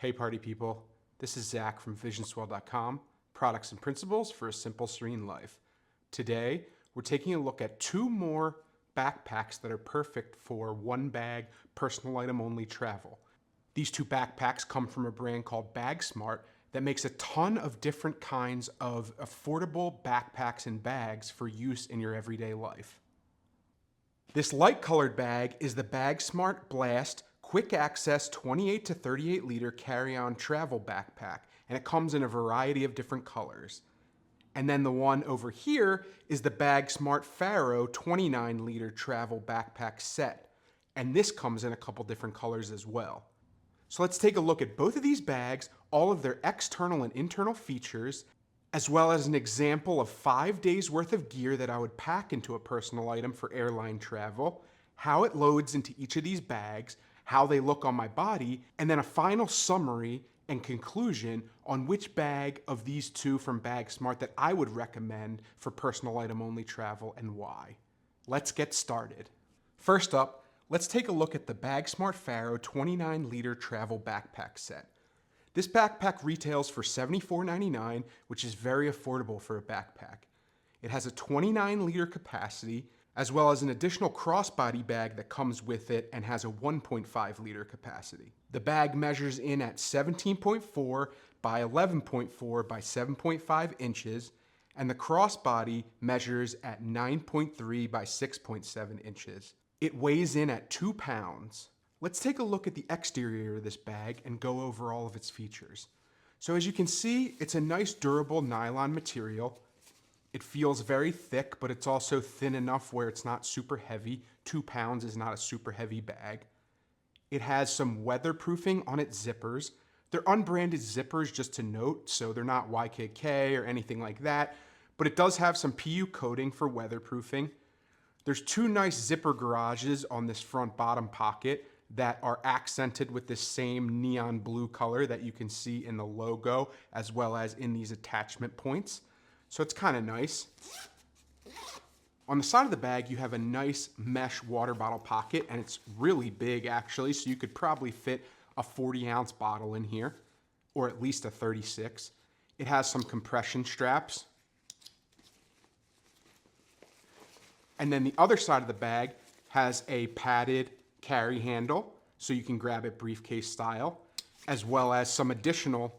Hey party people, this is Zach from visionswell.com, products and principles for a simple, serene life. Today, we're taking a look at two more backpacks that are perfect for one bag, personal item only travel. These two backpacks come from a brand called Bagsmart that makes a ton of different kinds of affordable backpacks and bags for use in your everyday life. This light colored bag is the Bagsmart Blast Quick Access 28 to 38 liter carry-on travel backpack, and it comes in a variety of different colors. And then the one over here is the Bagsmart Faro 29 liter travel backpack set, and this comes in a couple different colors as well. So let's take a look at both of these bags, all of their external and internal features, as well as an example of 5 days worth of gear that I would pack into a personal item for airline travel, how it loads into each of these bags, how they look on my body, and then a final summary and conclusion on which bag of these two from Bagsmart that I would recommend for personal item only travel and why. Let's get started. First up, let's take a look at the Bagsmart Faro 29 liter travel backpack set. This backpack retails for $74.99, which is very affordable for a backpack. It has a 29 liter capacity, as well as an additional crossbody bag that comes with it and has a 1.5 liter capacity. The bag measures in at 17.4 by 11.4 by 7.5 inches, and the crossbody measures at 9.3 by 6.7 inches. It weighs in at 2 pounds. Let's take a look at the exterior of this bag and go over all of its features. So as you can see, it's a nice durable nylon material. It feels very thick, but it's also thin enough where it's not super heavy. 2 pounds is not a super heavy bag. It has some weatherproofing on its zippers. They're unbranded zippers, just to note, so they're not YKK or anything like that, but it does have some PU coating for weatherproofing. There's two nice zipper garages on this front bottom pocket that are accented with this same neon blue color that you can see in the logo, as well as in these attachment points. So it's kind of nice. On the side of the bag, you have a nice mesh water bottle pocket, and it's really big actually, so you could probably fit a 40-ounce bottle in here, or at least a 36. It has some compression straps. And then the other side of the bag has a padded carry handle, so you can grab it briefcase style, as well as some additional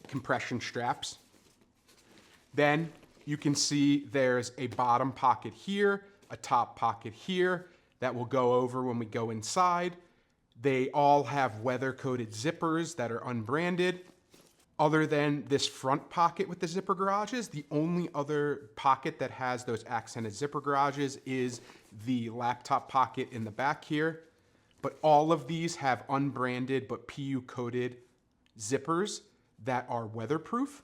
compression straps. Then you can see there's a bottom pocket here, a top pocket here that will go over when we go inside. They all have weather-coated zippers that are unbranded. Other than this front pocket with the zipper garages, the only other pocket that has those accented zipper garages is the laptop pocket in the back here. But all of these have unbranded but PU-coated zippers that are weatherproof.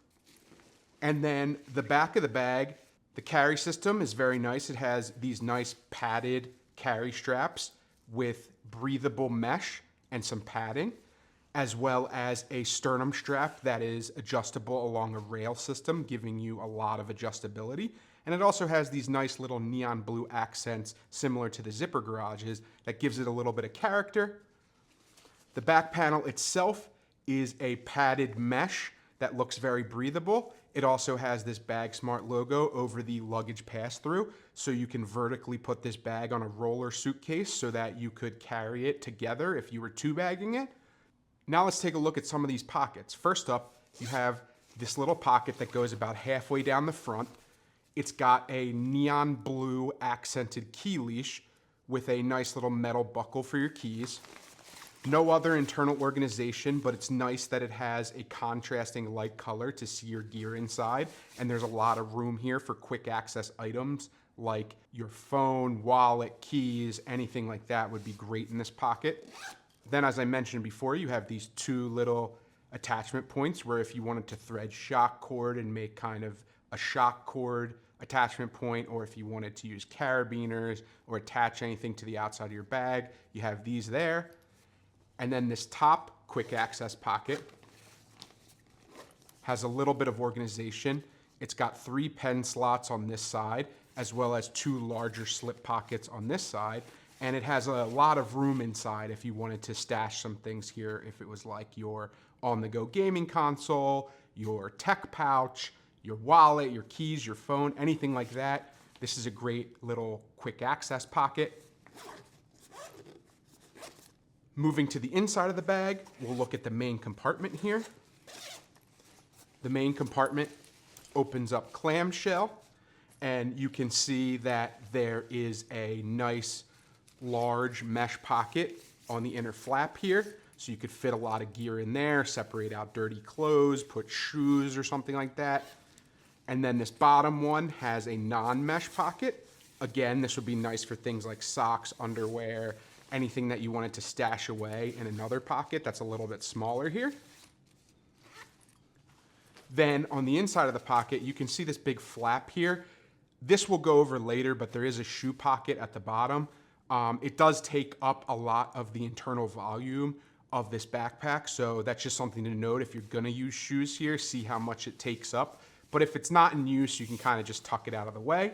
And then the back of the bag, the carry system is very nice. It has these nice padded carry straps with breathable mesh and some padding, as well as a sternum strap that is adjustable along a rail system, giving you a lot of adjustability. And it also has these nice little neon blue accents similar to the zipper garages that gives it a little bit of character. The back panel itself is a padded mesh that looks very breathable. It also has this Bagsmart logo over the luggage pass-through, so you can vertically put this bag on a roller suitcase so that you could carry it together if you were two-bagging it. Now let's take a look at some of these pockets. First up, you have this little pocket that goes about halfway down the front. It's got a neon blue accented key leash with a nice little metal buckle for your keys. No other internal organization, but it's nice that it has a contrasting light color to see your gear inside. And there's a lot of room here for quick access items like your phone, wallet, keys, anything like that would be great in this pocket. Then, as I mentioned before, you have these two little attachment points where if you wanted to thread shock cord and make kind of a shock cord attachment point, or if you wanted to use carabiners or attach anything to the outside of your bag, you have these there. And then this top quick access pocket has a little bit of organization. It's got 3 pen slots on this side, as well as 2 larger slip pockets on this side. And it has a lot of room inside if you wanted to stash some things here, if it was like your on-the-go gaming console, your tech pouch, your wallet, your keys, your phone, anything like that. This is a great little quick access pocket. Moving to the inside of the bag, we'll look at the main compartment here. The main compartment opens up clamshell, and you can see that there is a nice large mesh pocket on the inner flap here. So you could fit a lot of gear in there, separate out dirty clothes, put shoes or something like that. And then this bottom one has a non-mesh pocket. Again, this would be nice for things like socks, underwear, anything that you wanted to stash away in another pocket that's a little bit smaller here. Then on the inside of the pocket, you can see this big flap here. This will go over later, but there is a shoe pocket at the bottom. It does take up a lot of the internal volume of this backpack, so that's just something to note. If you're gonna use shoes here, see how much it takes up. But if it's not in use, you can kind of just tuck it out of the way.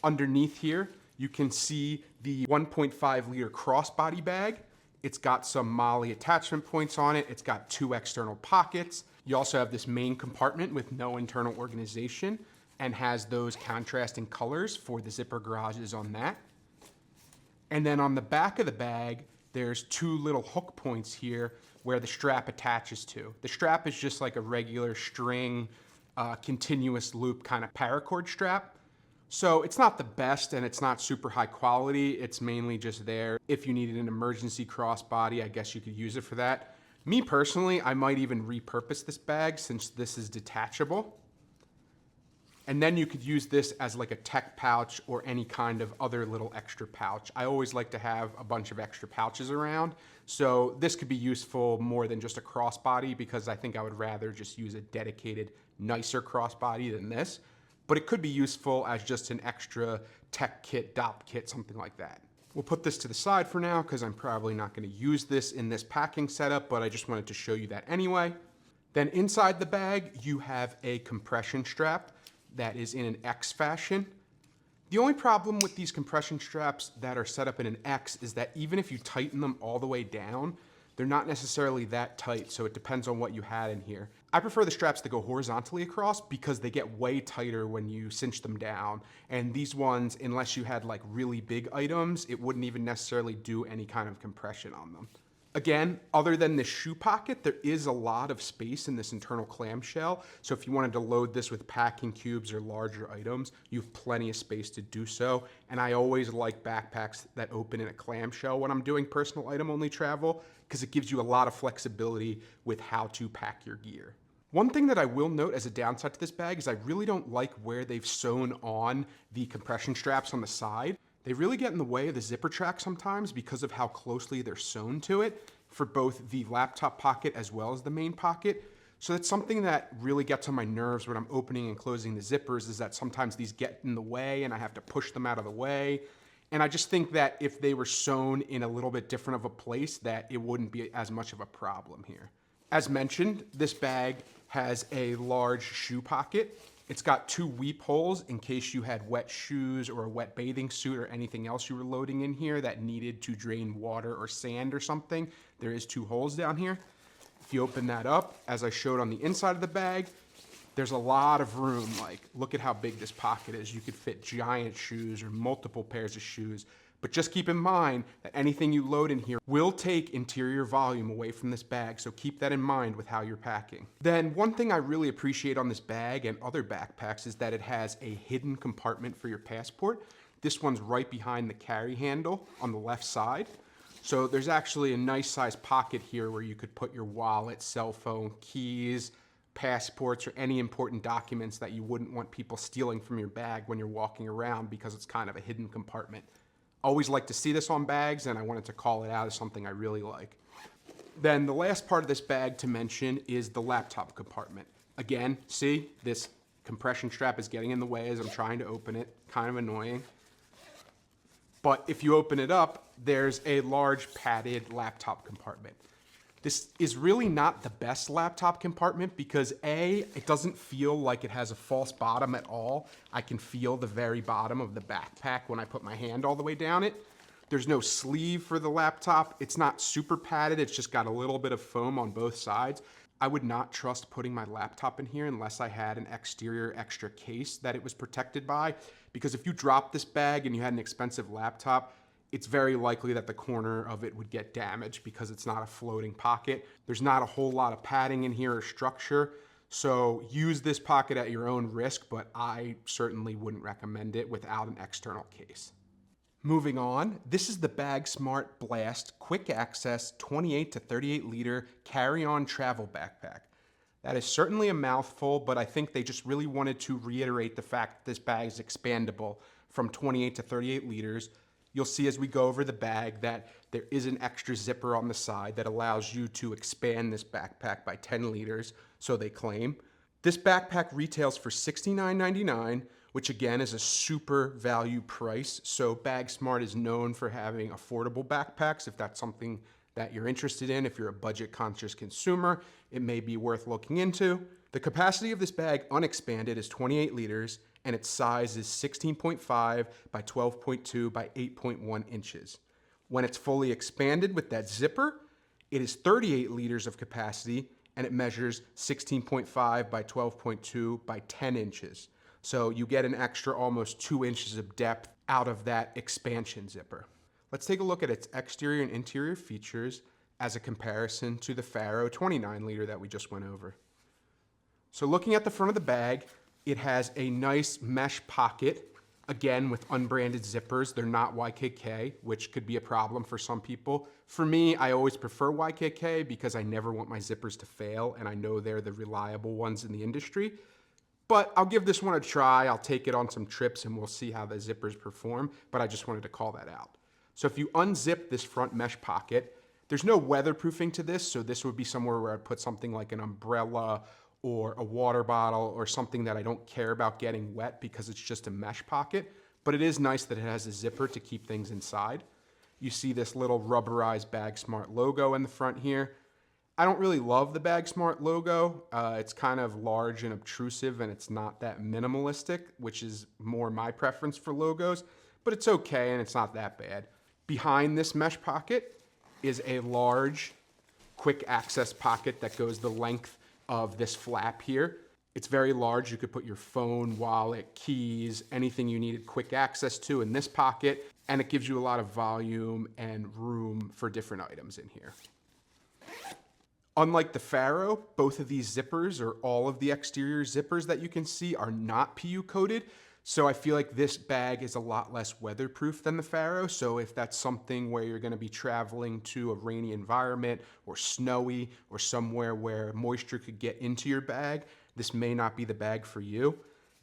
Underneath here, you can see the 1.5 liter crossbody bag. It's got some MOLLE attachment points on it. It's got 2 external pockets. You also have this main compartment with no internal organization and has those contrasting colors for the zipper garages on that. And then on the back of the bag, there's 2 little hook points here where the strap attaches to. The strap is just like a regular string, continuous loop kind of paracord strap. So it's not the best and it's not super high quality. It's mainly just there. If you needed an emergency crossbody, I guess you could use it for that. Me personally, I might even repurpose this bag since this is detachable. And then you could use this as like a tech pouch or any kind of other little extra pouch. I always like to have a bunch of extra pouches around. So this could be useful more than just a crossbody because I think I would rather just use a dedicated, nicer crossbody than this. But it could be useful as just an extra tech kit, DOP kit, something like that. We'll put this to the side for now because I'm probably not going to use this in this packing setup, but I just wanted to show you that anyway. Then inside the bag, you have a compression strap that is in an X fashion. The only problem with these compression straps that are set up in an X is that even if you tighten them all the way down, they're not necessarily that tight, so it depends on what you had in here. I prefer the straps that go horizontally across because they get way tighter when you cinch them down. And these ones, unless you had like really big items, it wouldn't even necessarily do any kind of compression on them. Again, other than this shoe pocket, there is a lot of space in this internal clamshell. So if you wanted to load this with packing cubes or larger items, you have plenty of space to do so. And I always like backpacks that open in a clamshell when I'm doing personal item only travel, because it gives you a lot of flexibility with how to pack your gear. One thing that I will note as a downside to this bag is I really don't like where they've sewn on the compression straps on the side. They really get in the way of the zipper track sometimes because of how closely they're sewn to it for both the laptop pocket as well as the main pocket. So that's something that really gets on my nerves when I'm opening and closing the zippers, is that sometimes these get in the way and I have to push them out of the way. And I just think that if they were sewn in a little bit different of a place, that it wouldn't be as much of a problem here. As mentioned, this bag has a large shoe pocket. It's got 2 weep holes in case you had wet shoes or a wet bathing suit or anything else you were loading in here that needed to drain water or sand or something. There is 2 holes down here. If you open that up, as I showed on the inside of the bag, there's a lot of room. Like, look at how big this pocket is. You could fit giant shoes or multiple pairs of shoes. But just keep in mind that anything you load in here will take interior volume away from this bag, so keep that in mind with how you're packing. Then one thing I really appreciate on this bag and other backpacks is that it has a hidden compartment for your passport. This one's right behind the carry handle on the left side. So there's actually a nice sized pocket here where you could put your wallet, cell phone, keys, passports, or any important documents that you wouldn't want people stealing from your bag when you're walking around, because it's kind of a hidden compartment. Always like to see this on bags, and I wanted to call it out as something I really like. Then the last part of this bag to mention is the laptop compartment. Again, see, this compression strap is getting in the way as I'm trying to open it. Kind of annoying. But if you open it up, there's a large padded laptop compartment. This is really not the best laptop compartment because A, it doesn't feel like it has a false bottom at all. I can feel the very bottom of the backpack when I put my hand all the way down it. There's no sleeve for the laptop. It's not super padded. It's just got a little bit of foam on both sides. I would not trust putting my laptop in here unless I had an exterior extra case that it was protected by. Because if you drop this bag and you had an expensive laptop, it's very likely that the corner of it would get damaged because it's not a floating pocket. There's not a whole lot of padding in here or structure. So use this pocket at your own risk, but I certainly wouldn't recommend it without an external case. Moving on, this is the Bagsmart Blast Quick Access 28 to 38 liter carry-on travel backpack. That is certainly a mouthful, but I think they just really wanted to reiterate the fact that this bag is expandable from 28 to 38 liters. You'll see as we go over the bag that there is an extra zipper on the side that allows you to expand this backpack by 10 liters, so they claim. This backpack retails for $69.99, which again is a super value price. So Bagsmart is known for having affordable backpacks. If that's something that you're interested in, if you're a budget conscious consumer, it may be worth looking into. The capacity of this bag unexpanded is 28 liters and its size is 16.5 by 12.2 by 8.1 inches. When it's fully expanded with that zipper, it is 38 liters of capacity and it measures 16.5 by 12.2 by 10 inches. So you get an extra almost 2 inches of depth out of that expansion zipper. Let's take a look at its exterior and interior features as a comparison to the Faro 29 liter that we just went over. So looking at the front of the bag, it has a nice mesh pocket, again with unbranded zippers. They're not YKK, which could be a problem for some people. For me, I always prefer YKK because I never want my zippers to fail, and I know they're the reliable ones in the industry. But I'll give this one a try. I'll take it on some trips and we'll see how the zippers perform, but I just wanted to call that out. So if you unzip this front mesh pocket, there's no weatherproofing to this, so this would be somewhere where I'd put something like an umbrella or a water bottle or something that I don't care about getting wet because it's just a mesh pocket, but it is nice that it has a zipper to keep things inside. You see this little rubberized Bagsmart logo in the front here. I don't really love the Bagsmart logo. It's kind of large and obtrusive and it's not that minimalistic, which is more my preference for logos, but it's okay and it's not that bad. Behind this mesh pocket is a large quick access pocket that goes the length of this flap here. It's very large. You could put your phone, wallet, keys, anything you needed quick access to in this pocket, and it gives you a lot of volume and room for different items in here. Unlike the Faro, both of these zippers, or all of the exterior zippers that you can see, are not PU coated. So I feel like this bag is a lot less weatherproof than the Faro. So if that's something where you're gonna be traveling to a rainy environment or snowy or somewhere where moisture could get into your bag, this may not be the bag for you.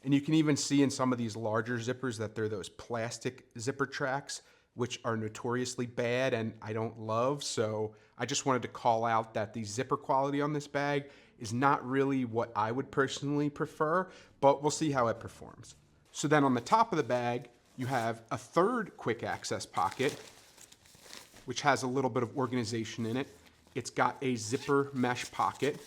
And you can even see in some of these larger zippers that they're those plastic zipper tracks, which are notoriously bad and I don't love. So I just wanted to call out that the zipper quality on this bag is not really what I would personally prefer, but we'll see how it performs. So then on the top of the bag, you have a third quick access pocket, which has a little bit of organization in it. It's got a zipper mesh pocket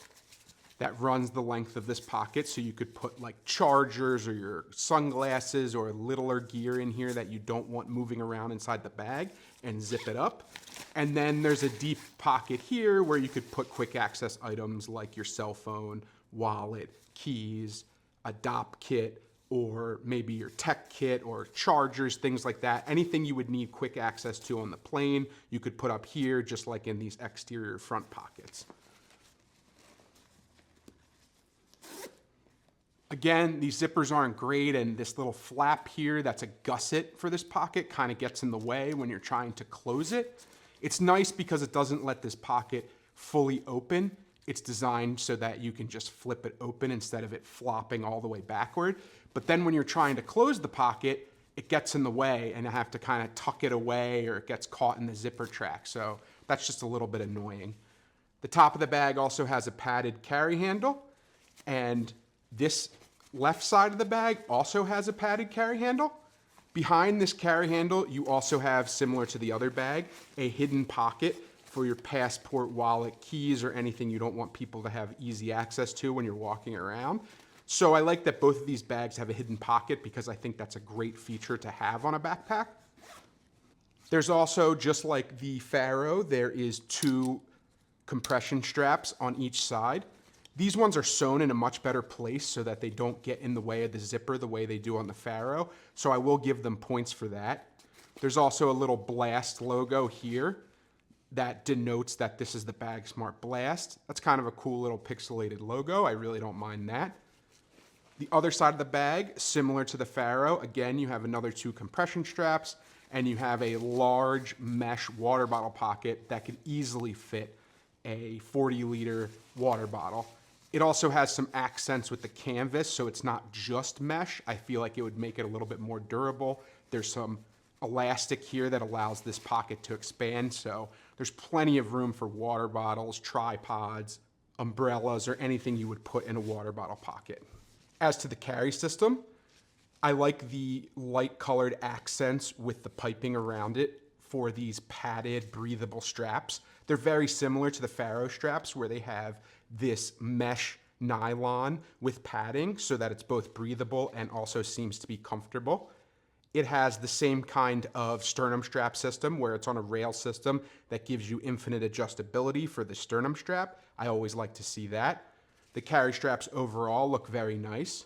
that runs the length of this pocket, so you could put like chargers or your sunglasses or littler gear in here that you don't want moving around inside the bag and zip it up. And then there's a deep pocket here where you could put quick access items like your cell phone, wallet, keys, a DOP kit, or maybe your tech kit or chargers, things like that. Anything you would need quick access to on the plane, you could put up here just like in these exterior front pockets. Again, these zippers aren't great, and this little flap here that's a gusset for this pocket kind of gets in the way when you're trying to close it. It's nice because it doesn't let this pocket fully open. It's designed so that you can just flip it open instead of it flopping all the way backward. But then when you're trying to close the pocket, it gets in the way and you have to kind of tuck it away or it gets caught in the zipper track. So that's just a little bit annoying. The top of the bag also has a padded carry handle, and this left side of the bag also has a padded carry handle. Behind this carry handle, you also have, similar to the other bag, a hidden pocket for your passport, wallet, keys, or anything you don't want people to have easy access to when you're walking around. So I like that both of these bags have a hidden pocket because I think that's a great feature to have on a backpack. There's also, just like the Faro, there is 2 compression straps on each side. These ones are sewn in a much better place so that they don't get in the way of the zipper the way they do on the Faro. So I will give them points for that. There's also a little Blast logo here that denotes that this is the Bagsmart Blast. That's kind of a cool little pixelated logo. I really don't mind that. The other side of the bag, similar to the Faro, again, you have another 2 compression straps, and you have a large mesh water bottle pocket that could easily fit a 40-liter water bottle. It also has some accents with the canvas, so it's not just mesh. I feel like it would make it a little bit more durable. There's some elastic here that allows this pocket to expand, so there's plenty of room for water bottles, tripods, umbrellas, or anything you would put in a water bottle pocket. As to the carry system, I like the light colored accents with the piping around it for these padded, breathable straps. They're very similar to the Faro straps where they have this mesh nylon with padding so that it's both breathable and also seems to be comfortable. It has the same kind of sternum strap system where it's on a rail system that gives you infinite adjustability for the sternum strap. I always like to see that. The carry straps overall look very nice.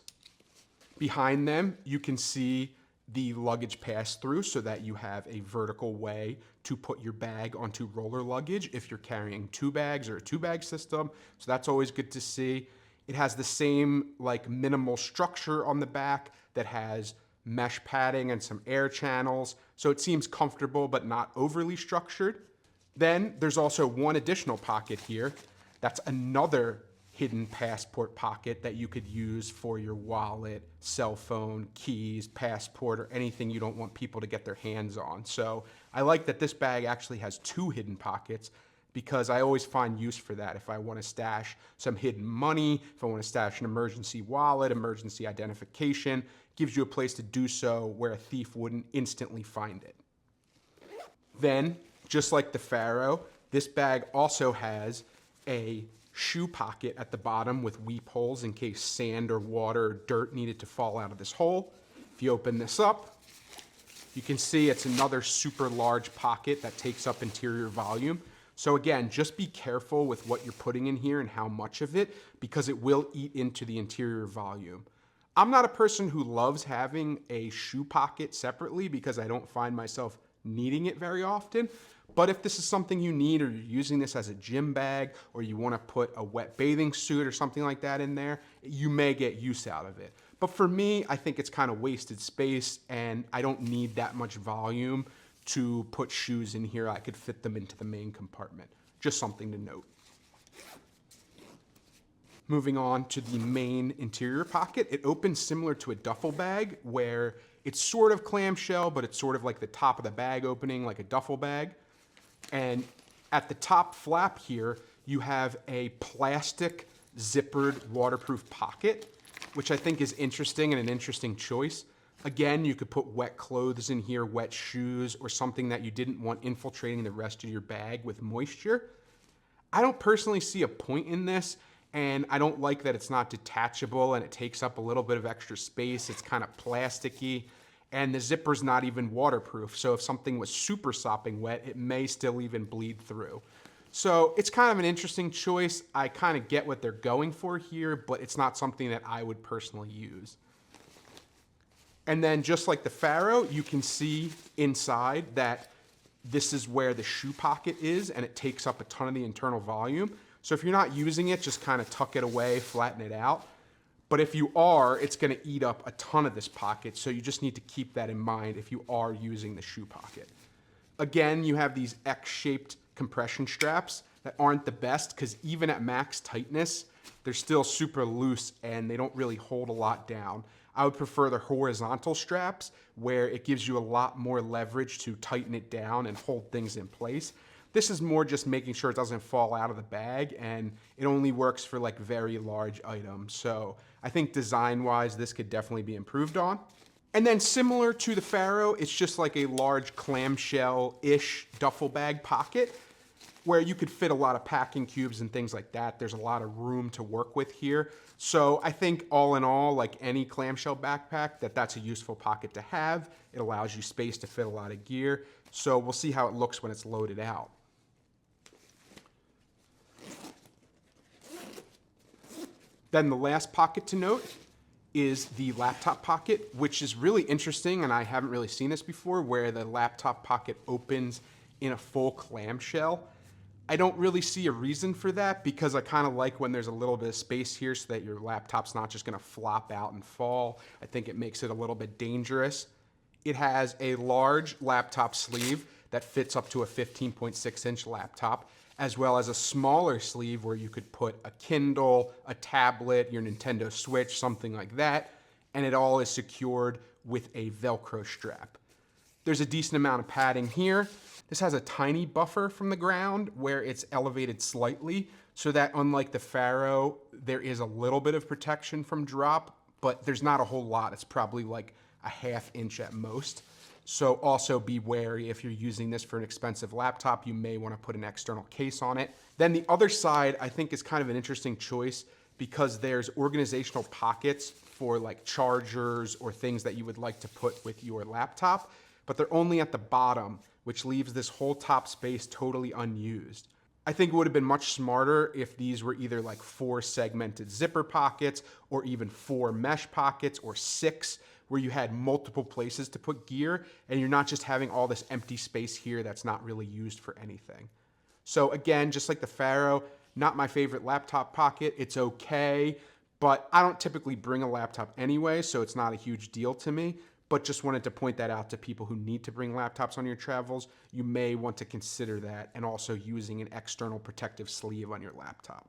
Behind them, you can see the luggage pass-through so that you have a vertical way to put your bag onto roller luggage if you're carrying 2 bags or a 2-bag system. So that's always good to see. It has the same minimal structure on the back that has mesh padding and some air channels. So it seems comfortable but not overly structured. Then there's also one additional pocket here. That's another hidden passport pocket that you could use for your wallet, cell phone, keys, passport, or anything you don't want people to get their hands on. So I like that this bag actually has 2 hidden pockets because I always find use for that. If I want to stash some hidden money, if I want to stash an emergency wallet, emergency identification, it gives you a place to do so where a thief wouldn't instantly find it. Then, just like the Faro, this bag also has a shoe pocket at the bottom with weep holes in case sand or water or dirt needed to fall out of this hole. If you open this up, you can see it's another super large pocket that takes up interior volume. So again, just be careful with what you're putting in here and how much of it, because it will eat into the interior volume. I'm not a person who loves having a shoe pocket separately because I don't find myself needing it very often. But if this is something you need, or you're using this as a gym bag, or you want to put a wet bathing suit or something like that in there, you may get use out of it. But for me, I think it's kind of wasted space, and I don't need that much volume to put shoes in here. I could fit them into the main compartment. Just something to note. Moving on to the main interior pocket, it opens similar to a duffel bag where it's sort of clamshell, but it's sort of like the top of the bag opening like a duffel bag. And at the top flap here, you have a plastic zippered waterproof pocket, which I think is interesting and an interesting choice. Again, you could put wet clothes in here, wet shoes, or something that you didn't want infiltrating the rest of your bag with moisture. I don't personally see a point in this, and I don't like that it's not detachable and it takes up a little bit of extra space. It's kind of plasticky. And the zipper's not even waterproof, so if something was super sopping wet, it may still even bleed through. So it's kind of an interesting choice. I kind of get what they're going for here, but it's not something that I would personally use. And then just like the Faro, you can see inside that this is where the shoe pocket is, and it takes up a ton of the internal volume. So if you're not using it, just kind of tuck it away, flatten it out. But if you are, it's going to eat up a ton of this pocket, so you just need to keep that in mind if you are using the shoe pocket. Again, you have these X-shaped compression straps that aren't the best because even at max tightness, they're still super loose and they don't really hold a lot down. I would prefer the horizontal straps where it gives you a lot more leverage to tighten it down and hold things in place. This is more just making sure it doesn't fall out of the bag, and it only works for very large items. So I think design-wise, this could definitely be improved on. And then similar to the Faro, it's just like a large clamshell-ish duffel bag pocket. where you could fit a lot of packing cubes and things like that. There's a lot of room to work with here. So I think all in all, like any clamshell backpack, that's a useful pocket to have. It allows you space to fit a lot of gear. So we'll see how it looks when it's loaded out. Then the last pocket to note is the laptop pocket, which is really interesting, and I haven't really seen this before, where the laptop pocket opens in a full clamshell. I don't really see a reason for that because I kind of like when there's a little bit of space here so that your laptop's not just gonna flop out and fall. I think it makes it a little bit dangerous. It has a large laptop sleeve that fits up to a 15.6-inch laptop, as well as a smaller sleeve where you could put a Kindle, a tablet, your Nintendo Switch, something like that, and it all is secured with a Velcro strap. There's a decent amount of padding here. This has a tiny buffer from the ground where it's elevated slightly, so that unlike the Faro, there is a little bit of protection from drop, but there's not a whole lot. It's probably like a ½ inch at most. So also be wary if you're using this for an expensive laptop, you may want to put an external case on it. Then the other side I think is kind of an interesting choice because there's organizational pockets for like chargers or things that you would like to put with your laptop, but they're only at the bottom, which leaves this whole top space totally unused. I think it would have been much smarter if these were either like 4 segmented zipper pockets or even 4 mesh pockets or 6, where you had multiple places to put gear and you're not just having all this empty space here that's not really used for anything. So again, just like the Faro, not my favorite laptop pocket. It's okay, but I don't typically bring a laptop anyway, so it's not a huge deal to me. But just wanted to point that out to people who need to bring laptops on your travels. You may want to consider that, and also using an external protective sleeve on your laptop.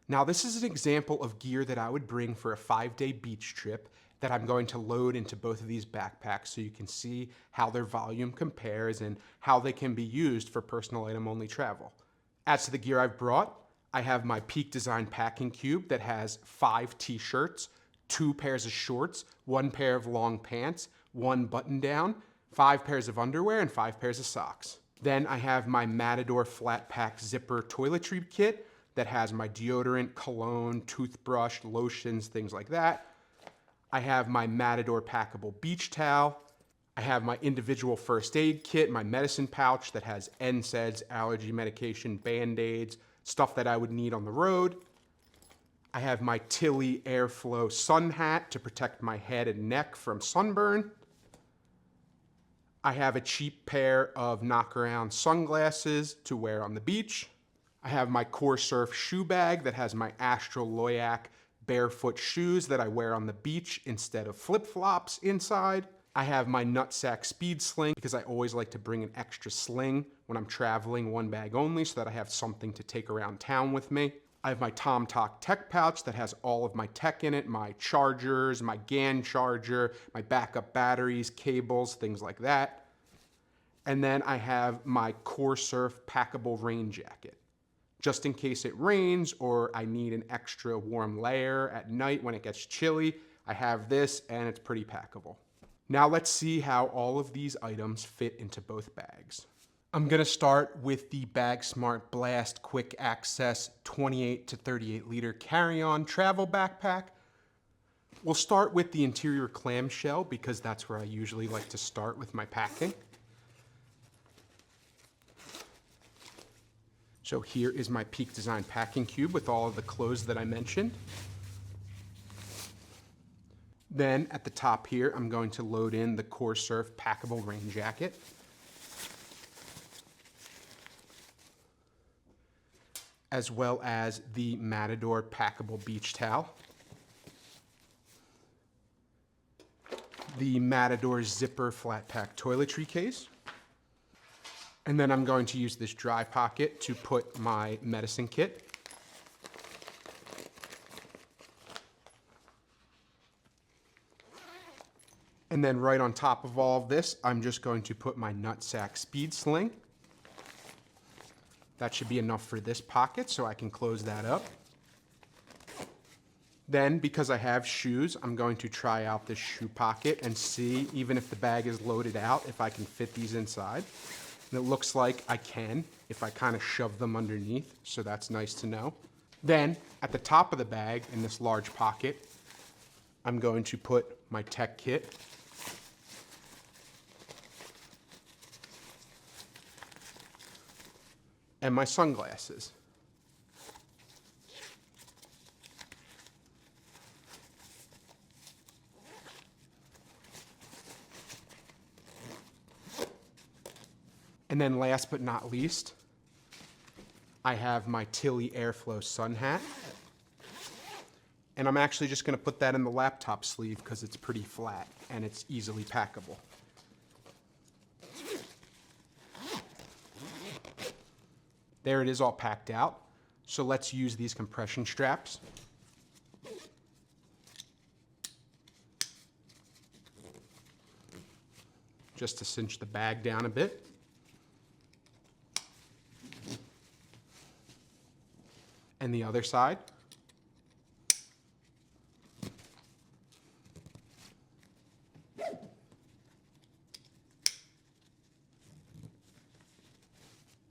Now this is an example of gear that I would bring for a 5-day beach trip that I'm going to load into both of these backpacks so you can see how their volume compares and how they can be used for personal item only travel. As to the gear I've brought, I have my Peak Design packing cube that has 5 t-shirts, 2 pairs of shorts, 1 pair of long pants, 1 button down, 5 pairs of underwear, and 5 pairs of socks. Then I have my Matador flat pack zipper toiletry kit that has my deodorant, cologne, toothbrush, lotions, things like that. I have my Matador packable beach towel. I have my individual first aid kit, my medicine pouch that has NSAIDs, allergy medication, Band-Aids, stuff that I would need on the road. I have my Tilly Airflow sun hat to protect my head and neck from sunburn. I have a cheap pair of knockaround sunglasses to wear on the beach. I have my Core Surf shoe bag that has my Astral Loyac barefoot shoes that I wear on the beach instead of flip-flops inside. I have my Nutsack speed sling because I always like to bring an extra sling when I'm traveling, 1 bag only, so that I have something to take around town with me. I have my TomTalk tech pouch that has all of my tech in it, my chargers, my GAN charger, my backup batteries, cables, things like that. And then I have my Core Surf packable rain jacket. Just in case it rains or I need an extra warm layer at night when it gets chilly, I have this and it's pretty packable. Now let's see how all of these items fit into both bags. I'm gonna start with the Bagsmart Blast Quick Access 28 to 38 liter carry-on travel backpack. We'll start with the interior clamshell because that's where I usually like to start with my packing. So here is my Peak Design packing cube with all of the clothes that I mentioned. Then at the top here, I'm going to load in the Core Surf packable rain jacket. As well as the Matador packable beach towel. The Matador zipper flat pack toiletry case. And then I'm going to use this dry pocket to put my medicine kit. And then right on top of all of this, I'm just going to put my Nutsack speed sling. That should be enough for this pocket, so I can close that up. Then, because I have shoes, I'm going to try out this shoe pocket and see, even if the bag is loaded out, if I can fit these inside. And it looks like I can if I kind of shove them underneath, so that's nice to know. Then, at the top of the bag, in this large pocket, I'm going to put my tech kit. And my sunglasses. And then last but not least, I have my Tilly Airflow sun hat. And I'm actually just going to put that in the laptop sleeve because it's pretty flat and it's easily packable. There it is, all packed out. So let's use these compression straps. Just to cinch the bag down a bit. And the other side.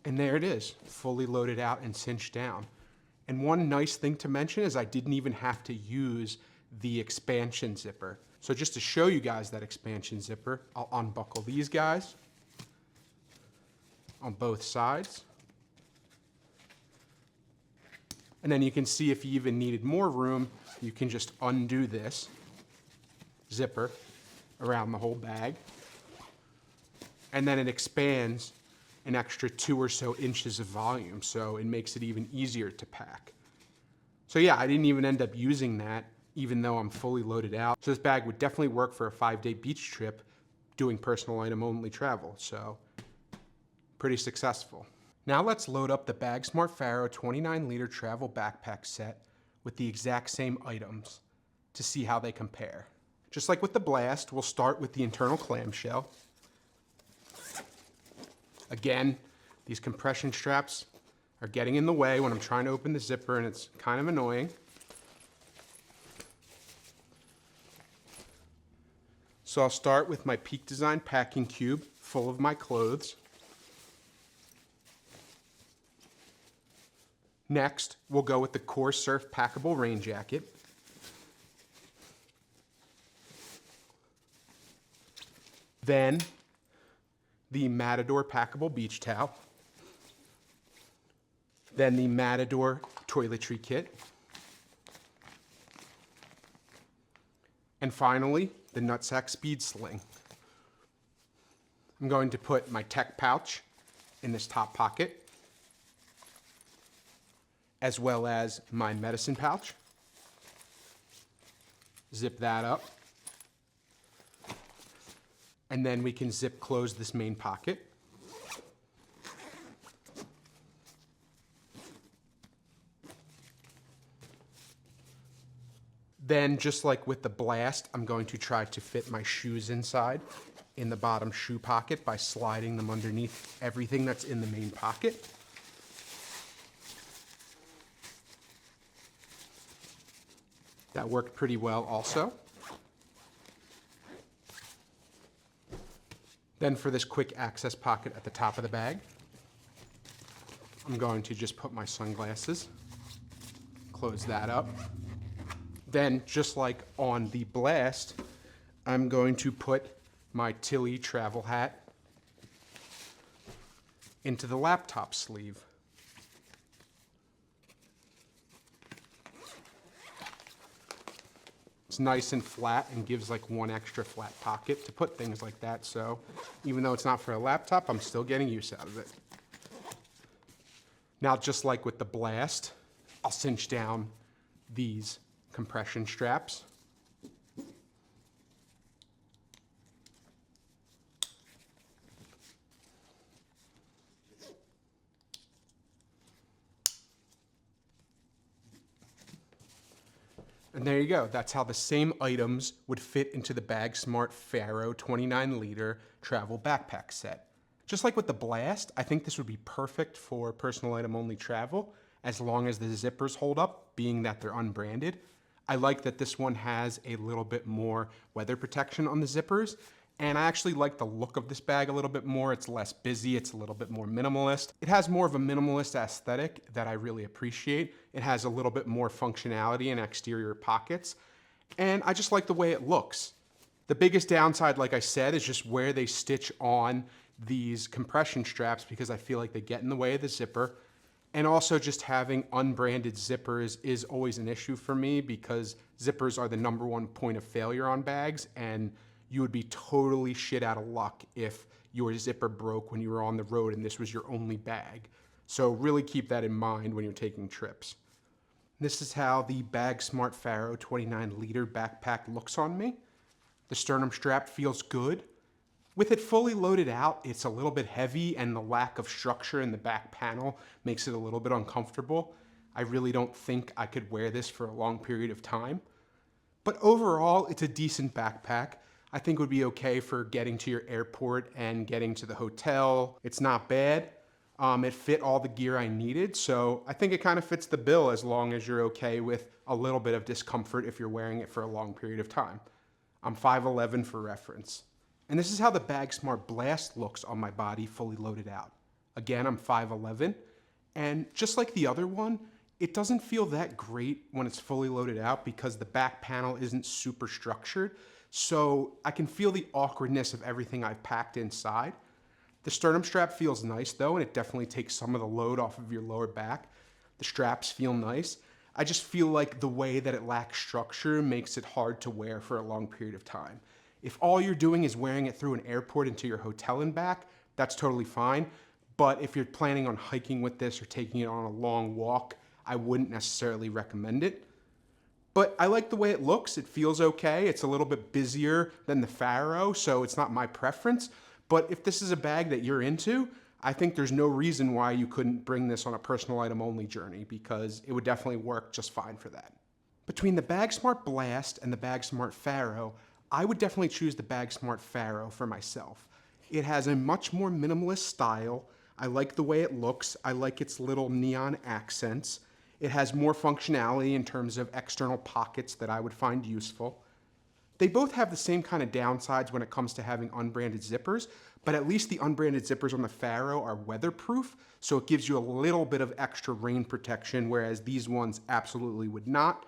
And there it is, fully loaded out and cinched down. And one nice thing to mention is I didn't even have to use the expansion zipper. So just to show you guys that expansion zipper, I'll unbuckle these guys on both sides. And then you can see if you even needed more room, you can just undo this zipper around the whole bag. And then it expands an extra 2 or so inches of volume, so it makes it even easier to pack. So yeah, I didn't even end up using that, even though I'm fully loaded out. So this bag would definitely work for a 5-day beach trip doing personal item only travel, so pretty successful. Now let's load up the Bagsmart Faro 29-liter travel backpack set with the exact same items to see how they compare. Just like with the Blast, we'll start with the internal clamshell. Again, these compression straps are getting in the way when I'm trying to open the zipper, and it's kind of annoying. So I'll start with my Peak Design packing cube full of my clothes. Next, we'll go with the Core Surf packable rain jacket. Then, the Matador packable beach towel. Then the Matador toiletry kit. And finally, the Nutsack Speed Sling. I'm going to put my tech pouch in this top pocket, as well as my medicine pouch. Zip that up. And then we can zip close this main pocket. Then, just like with the Blast, I'm going to try to fit my shoes inside in the bottom shoe pocket by sliding them underneath everything that's in the main pocket. That worked pretty well also. Then for this quick access pocket at the top of the bag, I'm going to just put my sunglasses, close that up. Then, just like on the Blast, I'm going to put my Tilly travel hat into the laptop sleeve. It's nice and flat and gives like one extra flat pocket to put things like that. So even though it's not for a laptop, I'm still getting use out of it. Now, just like with the Blast, I'll cinch down these compression straps. And there you go. That's how the same items would fit into the Bagsmart Faro 29-liter travel backpack set. Just like with the Blast, I think this would be perfect for personal item only travel as long as the zippers hold up, being that they're unbranded. I like that this one has a little bit more weather protection on the zippers. And I actually like the look of this bag a little bit more. It's less busy, it's a little bit more minimalist. It has more of a minimalist aesthetic that I really appreciate. It has a little bit more functionality and exterior pockets. And I just like the way it looks. The biggest downside, like I said, is just where they stitch on these compression straps because I feel like they get in the way of the zipper. And also just having unbranded zippers is always an issue for me because zippers are the #1 point of failure on bags, and you would be totally shit out of luck if your zipper broke when you were on the road and this was your only bag. So really keep that in mind when you're taking trips. This is how the Bagsmart Faro 29-liter backpack looks on me. The sternum strap feels good. With it fully loaded out, it's a little bit heavy and the lack of structure in the back panel makes it a little bit uncomfortable. I really don't think I could wear this for a long period of time. But overall, it's a decent backpack. I think it would be okay for getting to your airport and getting to the hotel. It's not bad. It fit all the gear I needed, so I think it kind of fits the bill as long as you're okay with a little bit of discomfort if you're wearing it for a long period of time. I'm 5'11" for reference. And this is how the Bagsmart Blast looks on my body fully loaded out. Again, I'm 5'11", and just like the other one, it doesn't feel that great when it's fully loaded out because the back panel isn't super structured, so I can feel the awkwardness of everything I've packed inside. The sternum strap feels nice though, and it definitely takes some of the load off of your lower back. The straps feel nice. I just feel like the way that it lacks structure makes it hard to wear for a long period of time. If all you're doing is wearing it through an airport into your hotel and back, that's totally fine. But if you're planning on hiking with this or taking it on a long walk, I wouldn't necessarily recommend it. But I like the way it looks. It feels okay. It's a little bit busier than the Faro, so it's not my preference. But if this is a bag that you're into, I think there's no reason why you couldn't bring this on a personal item only journey because it would definitely work just fine for that. Between the Bagsmart Blast and the Bagsmart Faro, I would definitely choose the Bagsmart Faro for myself. It has a much more minimalist style. I like the way it looks. I like its little neon accents. It has more functionality in terms of external pockets that I would find useful. They both have the same kind of downsides when it comes to having unbranded zippers, but at least the unbranded zippers on the Faro are weatherproof, so it gives you a little bit of extra rain protection, whereas these ones absolutely would not.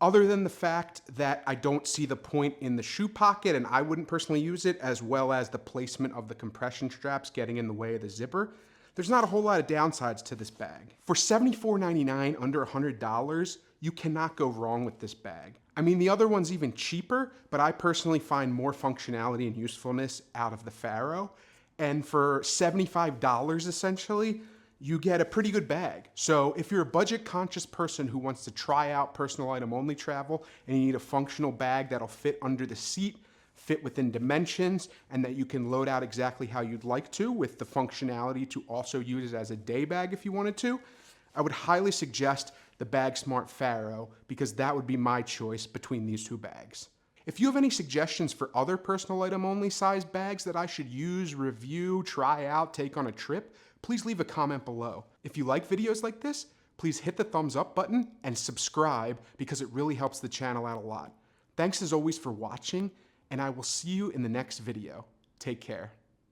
Other than the fact that I don't see the point in the shoe pocket, and I wouldn't personally use it, as well as the placement of the compression straps getting in the way of the zipper, there's not a whole lot of downsides to this bag. For $74.99, under $100, you cannot go wrong with this bag. I mean, the other one's even cheaper, but I personally find more functionality and usefulness out of the Faro. And for $75 essentially, you get a pretty good bag. So if you're a budget conscious person who wants to try out personal item only travel and you need a functional bag that'll fit under the seat, fit within dimensions, and that you can load out exactly how you'd like to with the functionality to also use it as a day bag if you wanted to, I would highly suggest the Bagsmart Faro because that would be my choice between these two bags. If you have any suggestions for other personal item only size bags that I should use, review, try out, take on a trip, please leave a comment below. If you like videos like this, please hit the thumbs up button and subscribe because it really helps the channel out a lot. Thanks as always for watching, and I will see you in the next video. Take care.